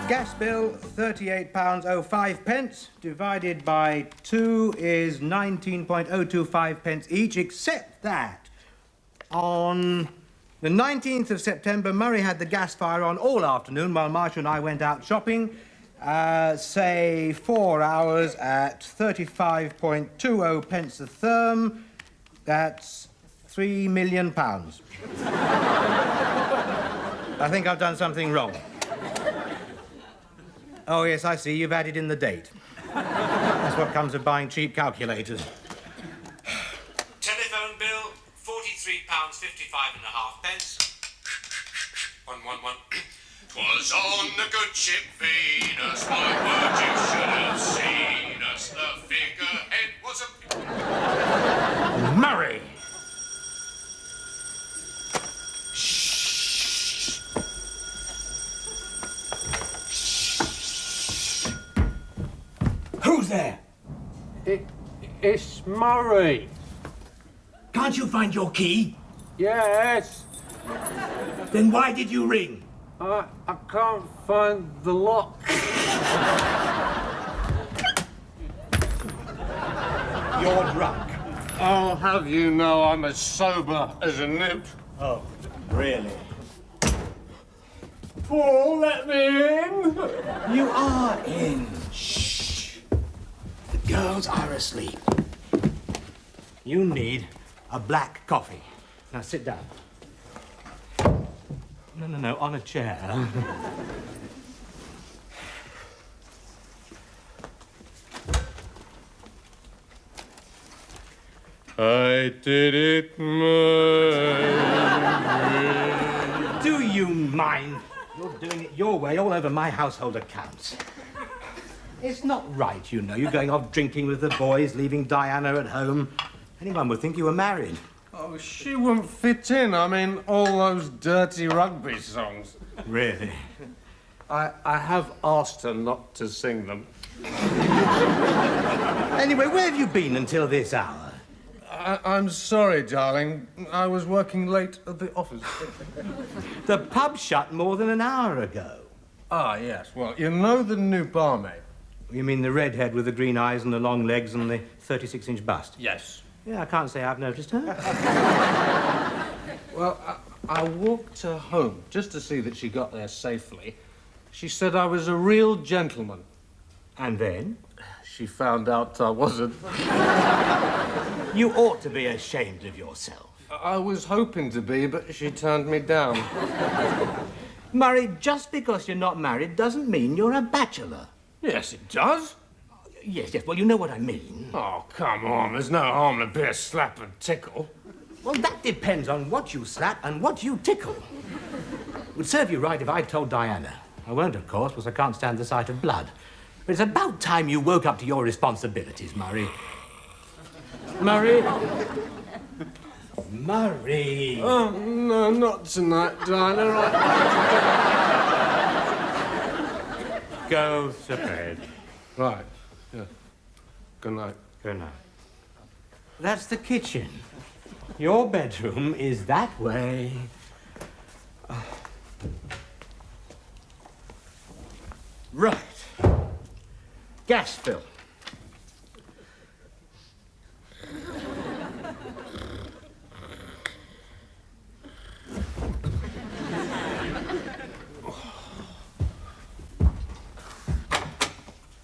Gas bill, £38.05, divided by 2 is 19.025 pence each, except that on the 19th of September, Murray had the gas fire on all afternoon while Marcia and I went out shopping. Say 4 hours at 35.20 pence a therm. That's £3 million. I think I've done something wrong. Oh, yes, I see. You've added in the date. That's what comes of buying cheap calculators. Telephone bill, £43.55.5. 111. 'Twas on the good ship Venus, my word, you should have seen us. The figurehead was a... Murray! Who's there? It's Murray. Can't you find your key? Yes. Then why did you ring? I can't find the lock. You're drunk. I'll have you know I'm as sober as a nip. Oh, really? Paul, let me in. You are in. Shh. The girls are asleep. You need a black coffee. Now sit down. No, on a chair. I did it my way. Do you mind? You're doing it your way all over my household accounts. It's not right, you know. You're going off drinking with the boys, leaving Diana at home. Anyone would think you were married. Oh, she wouldn't fit in. I mean, all those dirty rugby songs. Really? I have asked her not to sing them. Anyway, where have you been until this hour? I'm sorry, darling. I was working late at the office. The pub shut more than an hour ago. Ah, yes. Well, you know the new barmaid? You mean the redhead with the green eyes and the long legs and the 36-inch bust? Yes. Yeah, I can't say I've noticed her. Well, I walked her home just to see that she got there safely. She said I was a real gentleman. And then? She found out I wasn't. You ought to be ashamed of yourself. I was hoping to be, but she turned me down. Murray, just because you're not married doesn't mean you're a bachelor. Yes, it does. Yes, well, you know what I mean. Oh, come on. There's no harm in a bit of slap and tickle. Well, that depends on what you slap and what you tickle. It would serve you right if I told Diana. I won't, of course, because I can't stand the sight of blood. But it's about time you woke up to your responsibilities, Murray. Murray? Murray! Oh, no, not tonight, Diana. Go to bed. Right. Yeah. Good night. Good night. That's the kitchen. Your bedroom is that way. Right. Gas bill.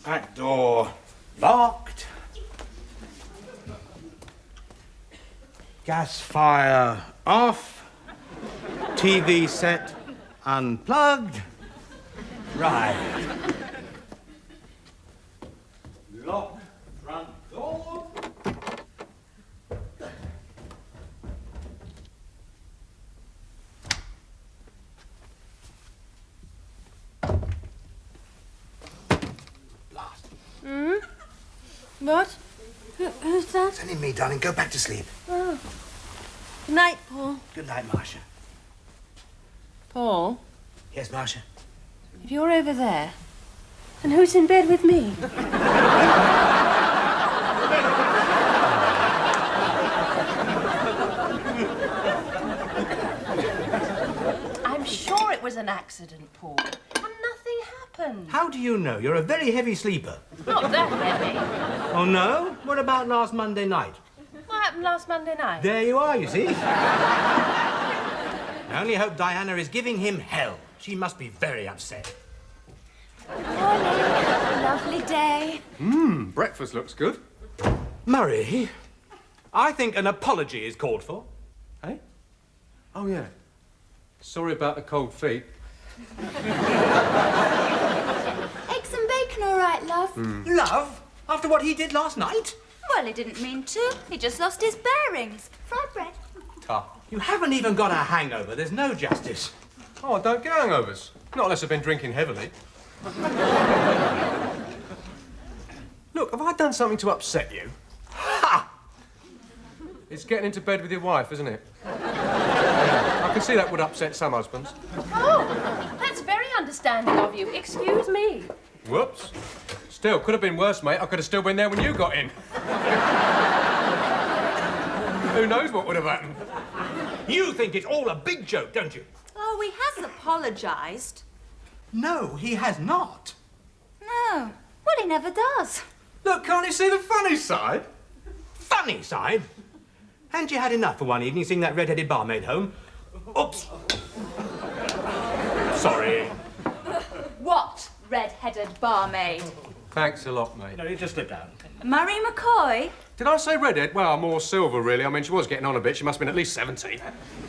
That door locked. Gas fire off. TV set unplugged. Right. Lock front door. Blast. What? Who's that? It's only me, darling. Go back to sleep. Oh. Good night, Paul. Good night, Marcia. Paul, Yes, Marcia? if you're over there, and who's in bed with me? I'm sure it was an accident, Paul. And nothing happened. How do you know? You're a very heavy sleeper. Not that heavy. Oh, no? What about last Monday night? What happened last Monday night? There you are, you see. I only hope Diana is giving him hell. She must be very upset. Morning. Lovely day. Breakfast looks good. Murray, I think an apology is called for. Eh? Oh, yeah. Sorry about the cold feet. Eggs and bacon, all right, love? Love? After what he did last night? Well, he didn't mean to. He just lost his bearings. Fried bread. You haven't even got a hangover. There's no justice. Oh, I don't get hangovers. Not unless I've been drinking heavily. Look, have I done something to upset you? Ha! It's getting into bed with your wife, isn't it? Yeah, I can see that would upset some husbands. Oh, that's very understanding of you. Excuse me. Whoops. Still, could have been worse, mate. I could have still been there when you got in. Who knows what would have happened? You think it's all a big joke, don't you? Oh, he has apologised. No, he has not. No. Well, he never does. Look, can't you see the funny side? Funny side. Hadn't you had enough for one evening seeing that red-headed barmaid home? Oops. Sorry. What red-headed barmaid? Thanks a lot, mate. No, you just slipped out. Murray McCoy? Did I say redhead? Well, more silver, really. I mean, she was getting on a bit. She must have been at least 70.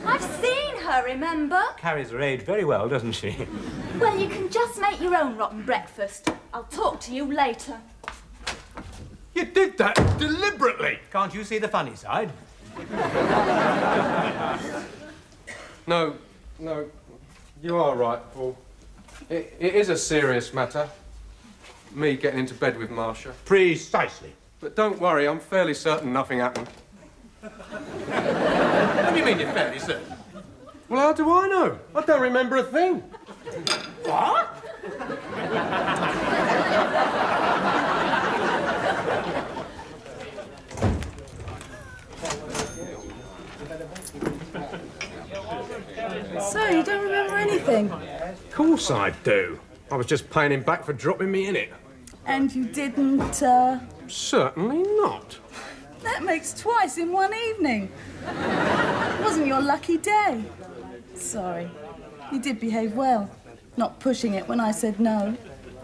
I've seen her, remember? Carries her age very well, doesn't she? Well, you can just make your own rotten breakfast. I'll talk to you later. You did that deliberately. Can't you see the funny side? No, you are right, Paul. It is a serious matter. Me getting into bed with Marcia. Precisely. But don't worry, I'm fairly certain nothing happened. What do you mean you're fairly certain? Well, how do I know? I don't remember a thing. What? So, you don't remember anything? Of course I do. I was just paying him back for dropping me in it. And you didn't, Certainly not. That makes twice in one evening. It wasn't your lucky day. Sorry. You did behave well. Not pushing it when I said no.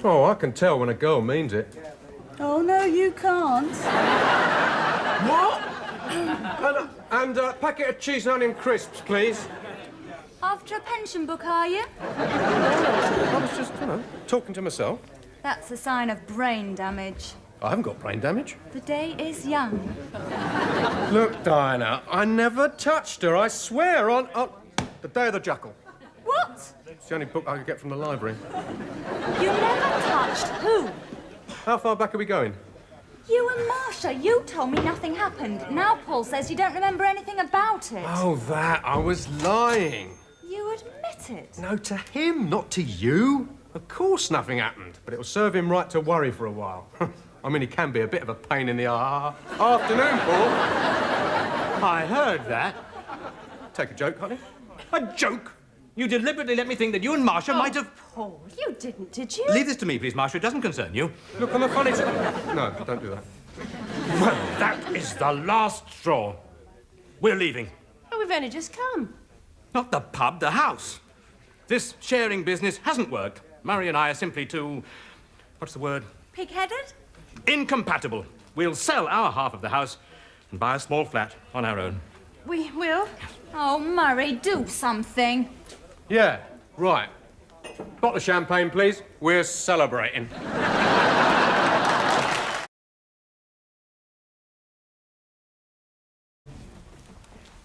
Oh, I can tell when a girl means it. Oh, no, you can't. What? And a packet of cheese and onion crisps, please. After a pension book, are you? I was just, talking to myself. That's a sign of brain damage. I haven't got brain damage. The day is young. Look, Diana, I never touched her, I swear, on the Day of the Jackal. What? It's the only book I could get from the library. You never touched who? How far back are we going? You and Marcia, you told me nothing happened. Now Paul says you don't remember anything about it. Oh, that. I was lying. You admit it? No, to him, not to you. Of course nothing happened, but it'll serve him right to worry for a while. I mean, he can be a bit of a pain in the afternoon, Paul. I heard that. Take a joke, honey. A joke? You deliberately let me think that you and Marcia might have... Paul, you didn't, did you? Leave this to me, please, Marcia. It doesn't concern you. Look, I'm a funny... No, don't do that. Well, that is the last straw. We're leaving. Oh, we've only just come. Not the pub, the house. This sharing business hasn't worked. Murray and I are simply too... What's the word? Pig-headed? Incompatible. We'll sell our half of the house and buy a small flat on our own. We will. Oh, Murray, do something. Yeah, right. Bottle of champagne, please. We're celebrating.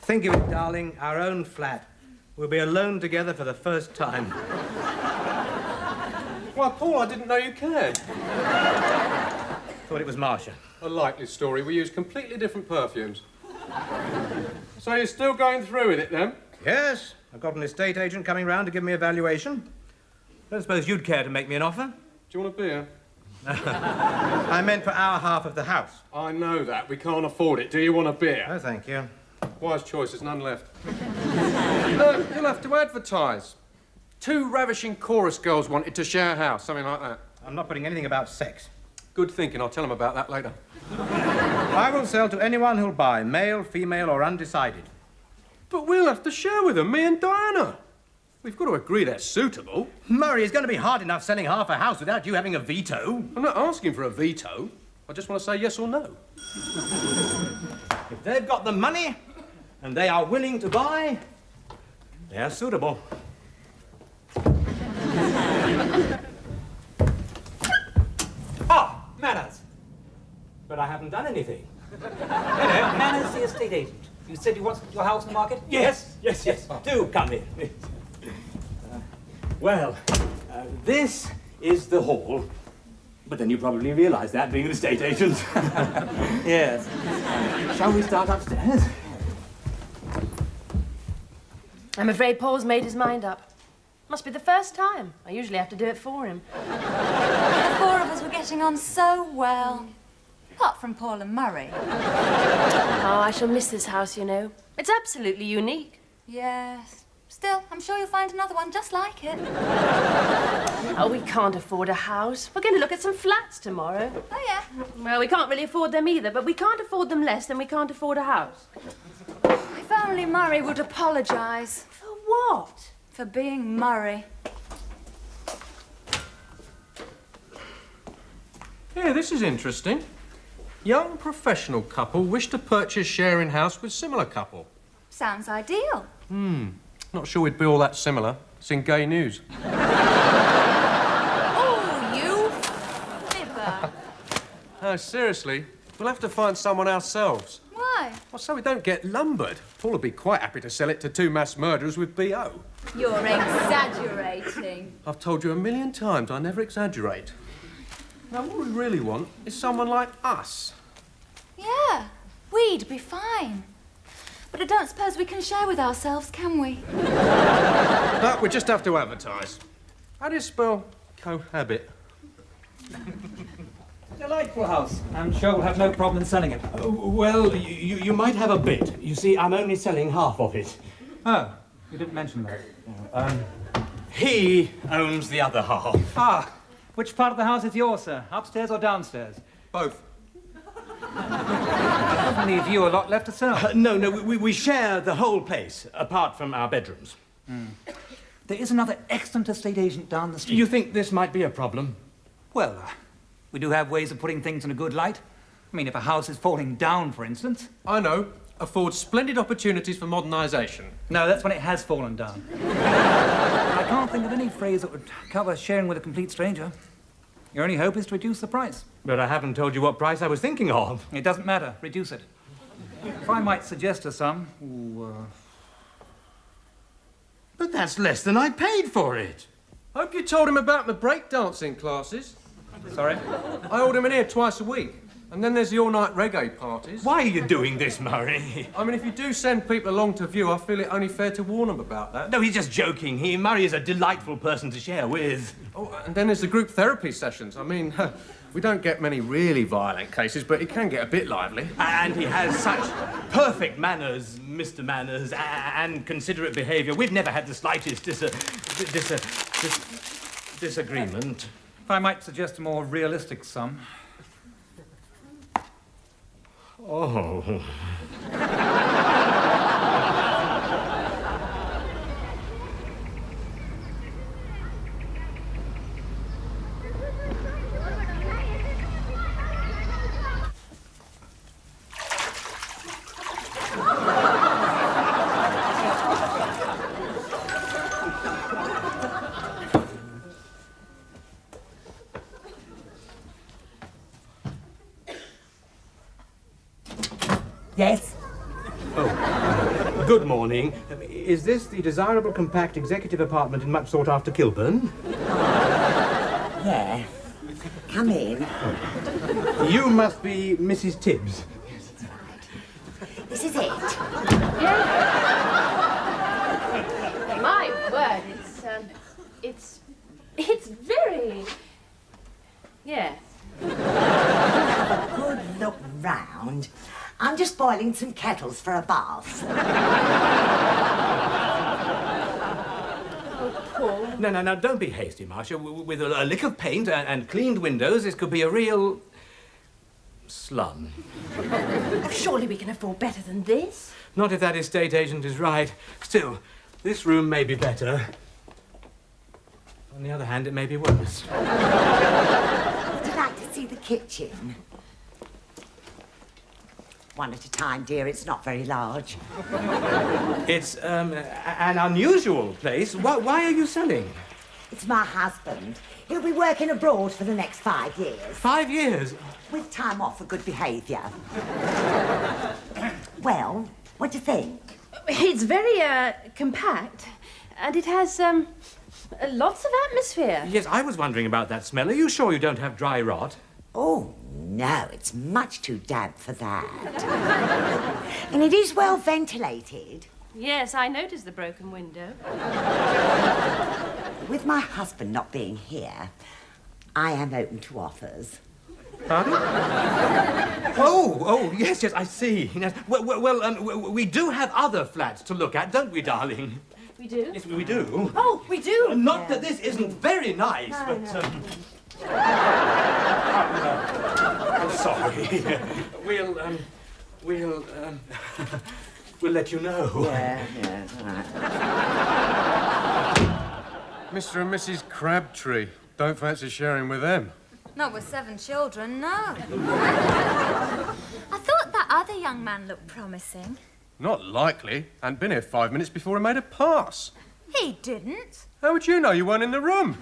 Think of it, darling, our own flat. We'll be alone together for the first time. Why, Paul, I didn't know you cared. Thought it was Marcia. A likely story. We use completely different perfumes. So you're still going through with it, then? Yes, I've got an estate agent coming round to give me a valuation. Don't suppose you'd care to make me an offer? Do you want a beer? I meant for our half of the house. I know that. We can't afford it. Do you want a beer? Oh, thank you. Wise choice. There's none left. No, you'll have to advertise. 2 ravishing chorus girls wanted to share a house, something like that. I'm not putting anything about sex. Good thinking. I'll tell them about that later. I will sell to anyone who'll buy, male, female, or undecided. But we'll have to share with them, me and Diana. We've got to agree they're suitable. Murray, it's going to be hard enough selling half a house without you having a veto. I'm not asking for a veto. I just want to say yes or no. If they've got the money and they are willing to buy, they're suitable. Ah, Manners. But I haven't done anything. Hello, Manners, the estate agent. You said you want your house on the market? Yes. Do come in. Well, this is the hall. But then you probably realise that, being an estate agent. Yes. Shall we start upstairs? I'm afraid Paul's made his mind up. Must be the first time. I usually have to do it for him. The 4 of us were getting on so well. Apart from Paul and Murray. Oh, I shall miss this house, you know. It's absolutely unique. Yes. Still, I'm sure you'll find another one just like it. Oh, we can't afford a house. We're going to look at some flats tomorrow. Oh, yeah. Well, we can't really afford them either, but we can't afford them less than we can't afford a house. If only Murray would apologise. For what? For being Murray. Yeah, this is interesting. Young professional couple wish to purchase sharing house with similar couple. Sounds ideal. Not sure we'd be all that similar. It's in gay news. Oh, you fibber. No, seriously, we'll have to find someone ourselves. Why? Well, so we don't get lumbered. Paul would be quite happy to sell it to 2 mass murderers with BO. You're exaggerating. I've told you 1,000,000 times I never exaggerate. Now, what we really want is someone like us. Yeah, we'd be fine. But I don't suppose we can share with ourselves, can we? But we just have to advertise. How do you spell cohabit? Delightful house. I'm sure we'll have no problem selling it. Well, you might have a bit. You see, I'm only selling half of it. Oh, you didn't mention that. He owns the other half. Ah, which part of the house is yours, sir? Upstairs or downstairs? Both. Doesn't leave you a lot left to sell. No, we share the whole place, apart from our bedrooms. There is another excellent estate agent down the street. You think this might be a problem? Well, we do have ways of putting things in a good light. I mean, if a house is falling down, for instance. I know. Affords splendid opportunities for modernisation. No, that's when it has fallen down. I can't think of any phrase that would cover sharing with a complete stranger. Your only hope is to reduce the price. But I haven't told you what price I was thinking of. It doesn't matter. Reduce it. If I might suggest a sum... But that's less than I paid for it. Hope you told him about my breakdancing classes. Sorry? I hold him in here twice a week. And then there's the all-night reggae parties. Why are you doing this, Murray? I mean, if you do send people along to view, I feel it only fair to warn them about that. No, he's just joking. Murray is a delightful person to share with. Oh, and then there's the group therapy sessions. I mean, we don't get many really violent cases, but it can get a bit lively. And he has such perfect manners, Mr. Manners, and considerate behaviour. We've never had the slightest disagreement. If I might suggest a more realistic sum... Oh. Yes? Oh, good morning. Is this the desirable compact executive apartment in much sought-after Kilburn? Yeah. Come in. You must be Mrs. Tibbs. This is it. My word, it's very... Yes. Have a good look round. I'm just boiling some kettles for a bath. No, don't be hasty, Marcia. With a lick of paint and cleaned windows, this could be a real... slum. Oh, surely we can afford better than this. Not if that estate agent is right. Still, this room may be better. On the other hand, it may be worse. Would you like to see the kitchen? One at a time, dear. It's not very large. It's, an unusual place. Why are you selling? It's my husband. He'll be working abroad for the next 5 years. 5 years? With time off for good behaviour. Well, what do you think? It's very, compact, and it has, lots of atmosphere. Yes, I was wondering about that smell. Are you sure you don't have dry rot? Oh, no, it's much too damp for that. And it is well ventilated. Yes, I noticed the broken window. With my husband not being here, I am open to offers. Pardon? Oh, yes, I see. Yes. Well, we do have other flats to look at, don't we, darling? We do? Yes, we do. Oh, we do? Not that this isn't very nice, but... I'm sorry. We'll let you know. Yeah, all right. Mr. and Mrs. Crabtree. Don't fancy sharing with them. Not with 7 children, no. I thought that other young man looked promising. Not likely. Hadn't been here 5 minutes before he made a pass. He didn't. How would you know? You weren't in the room.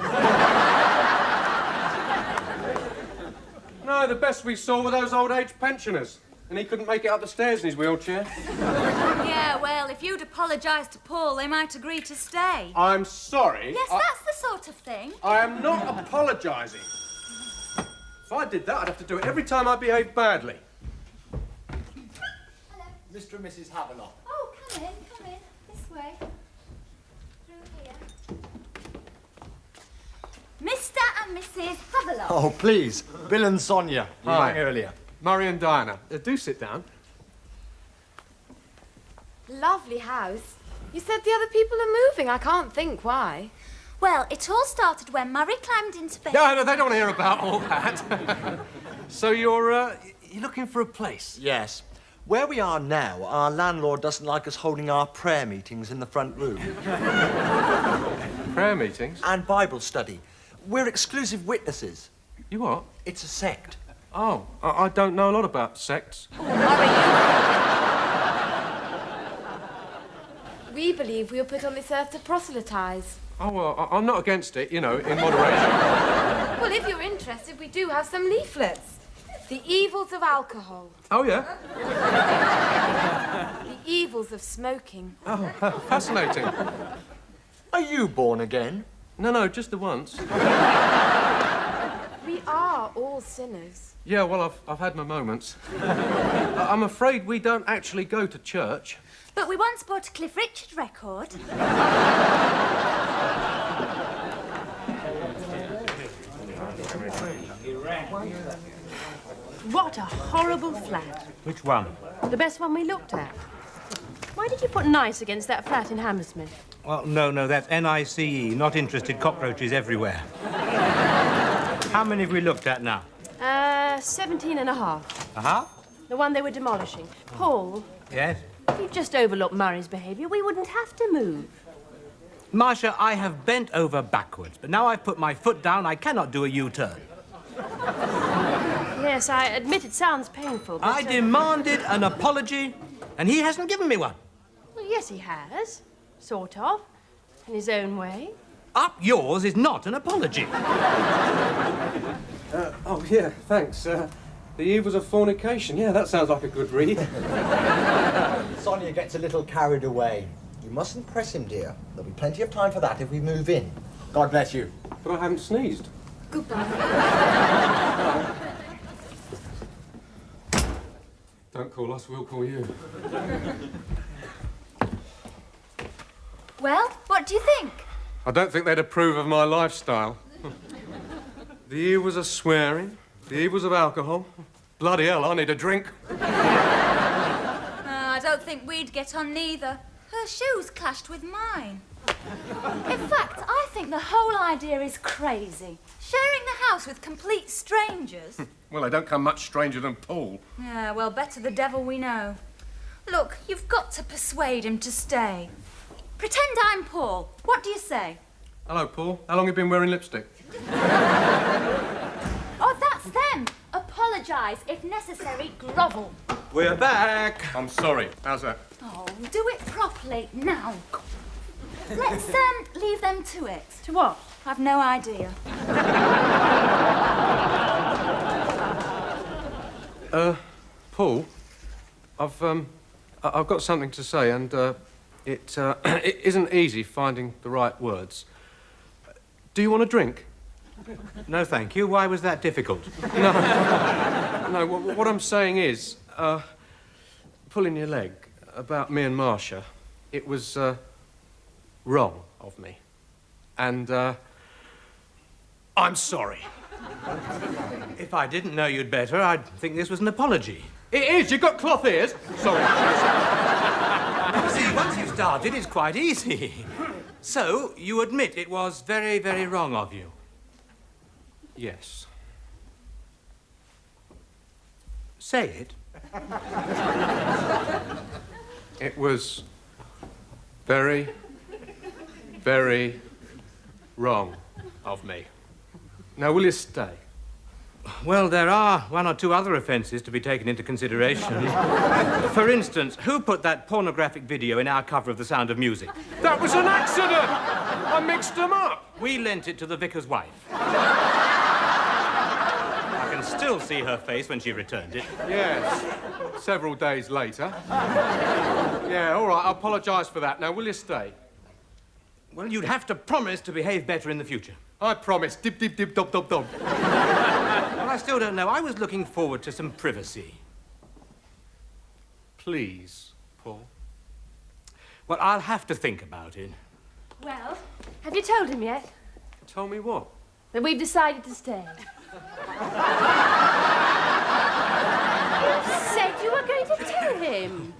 No, the best we saw were those old age pensioners. And he couldn't make it up the stairs in his wheelchair. Yeah, well, if you'd apologised to Paul, they might agree to stay. I'm sorry. Yes, that's the sort of thing. I am not apologising. If I did that, I'd have to do it every time I behaved badly. Hello. Mr. and Mrs. Havelock. Oh, come in. This way. Through here. Mr. and Mrs. Havelock. Oh, please. Bill and Sonia. You Hi. rang earlier. Murray and Diana, do sit down. Lovely house. You said the other people are moving. I can't think why. Well, it all started when Murray climbed into bed. No, they don't want to hear about all that. So you're looking for a place? Yes. Where we are now, our landlord doesn't like us holding our prayer meetings in the front room. Prayer meetings? And Bible study. We're exclusive witnesses. You what? It's a sect. Oh, I don't know a lot about sects. We believe we were put on this earth to proselytise. Oh, well, I'm not against it, you know, in moderation. Well, if you're interested, we do have some leaflets. The evils of alcohol. Oh, yeah? The evils of smoking. Oh, fascinating. Are you born again? No, just the once. We are all sinners. Yeah, well, I've had my moments. I'm afraid we don't actually go to church. But we once bought a Cliff Richard record. What a horrible flat. Which one? The best one we looked at. Why did you put nice against that flat in Hammersmith? Well, no, that's N-I-C-E, not interested cockroaches everywhere. How many have we looked at now? 17 and a half. A half? The one they were demolishing. Paul, Yes. if you just overlooked Murray's behaviour, we wouldn't have to move. Marcia, I have bent over backwards, but now I've put my foot down, I cannot do a U-turn. Yes, I admit it sounds painful, but... I demanded an apology, and he hasn't given me one. Well, yes, he has. Sort of. In his own way. Up yours is not an apology. Oh, yeah, thanks. The evils of fornication. Yeah, that sounds like a good read. Sonia gets a little carried away. You mustn't press him, dear. There'll be plenty of time for that if we move in. God bless you. But I haven't sneezed. Goodbye. Don't call us, we'll call you. Well, what do you think? I don't think they'd approve of my lifestyle. The evils of swearing, the evils of alcohol. Bloody hell, I need a drink. I don't think we'd get on neither. Her shoes clashed with mine. In fact, I think the whole idea is crazy. Sharing the house with complete strangers. Well, they don't come much stranger than Paul. Yeah, well, better the devil we know. Look, you've got to persuade him to stay. Pretend I'm Paul. What do you say? Hello, Paul. How long have you been wearing lipstick? Oh, that's them. Apologise. If necessary, grovel. We're back. I'm sorry. How's that? Oh, do it properly now. Let's leave them to it. To what? I've no idea. Paul, I've got something to say, and it isn't easy finding the right words. Do you want a drink? No, thank you. Why was that difficult? No, what I'm saying is, pulling your leg about me and Marcia, it was wrong of me. And I'm sorry. If I didn't know you'd better, I'd think this was an apology. It is. You've got cloth ears. Sorry. See, once you've started, it's quite easy. So, you admit it was very, very wrong of you? Yes. Say it. It was very, very wrong of me. Now, will you stay? Well, there are one or two other offences to be taken into consideration. For instance, who put that pornographic video in our cover of The Sound of Music? That was an accident! I mixed them up. We lent it to the vicar's wife. I can still see her face when she returned it. Yes. Several days later. Yeah, all right, I apologise for that. Now, will you stay? Well, you'd have to promise to behave better in the future. I promise. Dib, dib, dib, dob, dob, dob. Well, I still don't know. I was looking forward to some privacy. Please, Paul. Well, I'll have to think about it. Well, have you told him yet? Tell me what? That we've decided to stay. You said you were going to tell him.